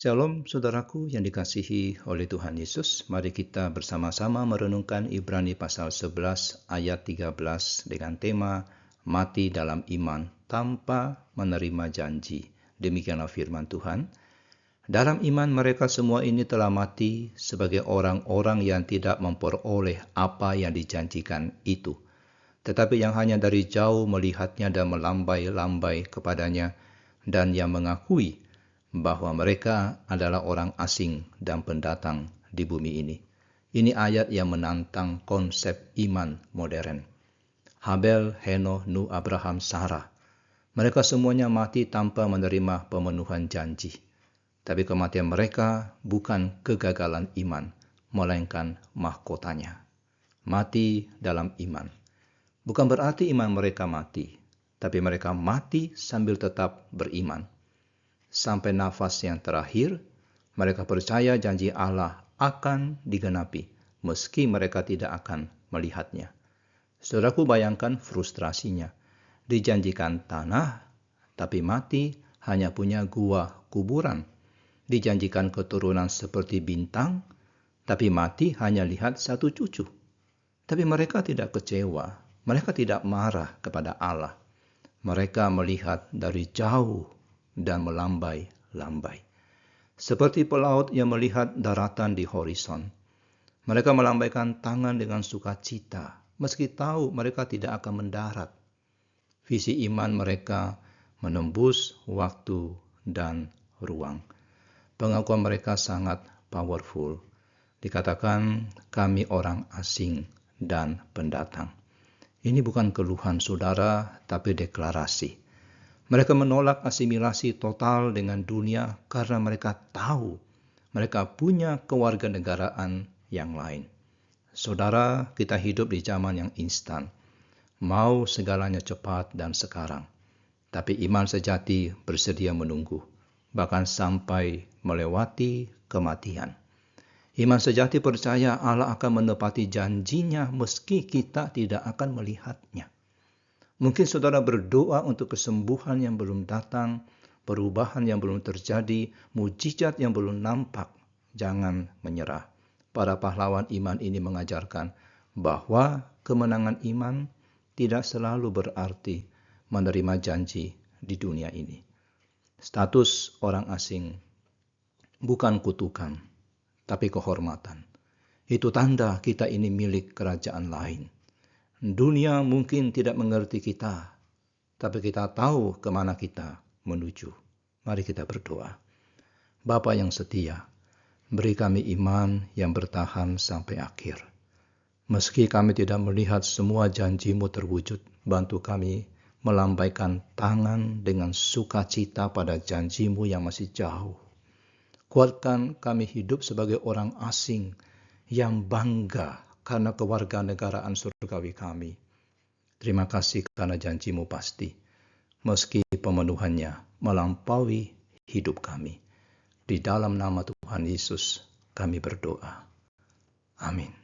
Shalom saudaraku yang dikasihi oleh Tuhan Yesus. Mari kita bersama-sama merenungkan Ibrani pasal 11 ayat 13 dengan tema mati dalam iman tanpa menerima janji. Demikianlah firman Tuhan. Dalam iman mereka semua ini telah mati sebagai orang-orang yang tidak memperoleh apa yang dijanjikan itu, tetapi yang hanya dari jauh melihatnya dan melambai-lambai kepadanya, dan yang mengakui bahwa mereka adalah orang asing dan pendatang di bumi ini. Ini ayat yang menantang konsep iman modern. Habel, Henoh, Nuh, Abraham, Sarah. Mereka semuanya mati tanpa menerima pemenuhan janji. Tapi kematian mereka bukan kegagalan iman, melainkan mahkotanya. Mati dalam iman. Bukan berarti iman mereka mati, tapi mereka mati sambil tetap beriman. Sampai nafas yang terakhir, mereka percaya janji Allah akan digenapi, meski mereka tidak akan melihatnya. Saudaraku, bayangkan frustrasinya. Dijanjikan tanah, tapi mati hanya punya gua kuburan. Dijanjikan keturunan seperti bintang, tapi mati hanya lihat satu cucu. Tapi mereka tidak kecewa, mereka tidak marah kepada Allah. Mereka melihat dari jauh dan melambai-lambai. Seperti pelaut yang melihat daratan di horizon. Mereka melambaikan tangan dengan sukacita, meski tahu mereka tidak akan mendarat. Visi iman mereka menembus waktu dan ruang. Pengakuan mereka sangat powerful. Dikatakan kami orang asing dan pendatang. Ini bukan keluhan saudara, tapi deklarasi. Mereka menolak asimilasi total dengan dunia karena mereka tahu mereka punya kewarganegaraan yang lain. Saudara, kita hidup di zaman yang instan. Mau segalanya cepat dan sekarang. Tapi iman sejati bersedia menunggu, bahkan sampai melewati kematian. Iman sejati percaya Allah akan menepati janjinya meski kita tidak akan melihatnya. Mungkin saudara berdoa untuk kesembuhan yang belum datang, perubahan yang belum terjadi, mujizat yang belum nampak. Jangan menyerah. Para pahlawan iman ini mengajarkan bahwa kemenangan iman tidak selalu berarti menerima janji di dunia ini. Status orang asing bukan kutukan, tapi kehormatan. Itu tanda kita ini milik kerajaan lain. Dunia mungkin tidak mengerti kita, tapi kita tahu kemana kita menuju. Mari kita berdoa. Bapa yang setia, beri kami iman yang bertahan sampai akhir. Meski kami tidak melihat semua janji-Mu terwujud, bantu kami melambaikan tangan dengan sukacita pada janji-Mu yang masih jauh. Kuatkan kami hidup sebagai orang asing yang bangga karena kewarganegaraan surgawi kami. Terima kasih karena janji-Mu pasti, meski pemenuhannya melampaui hidup kami. Di dalam nama Tuhan Yesus kami berdoa. Amin.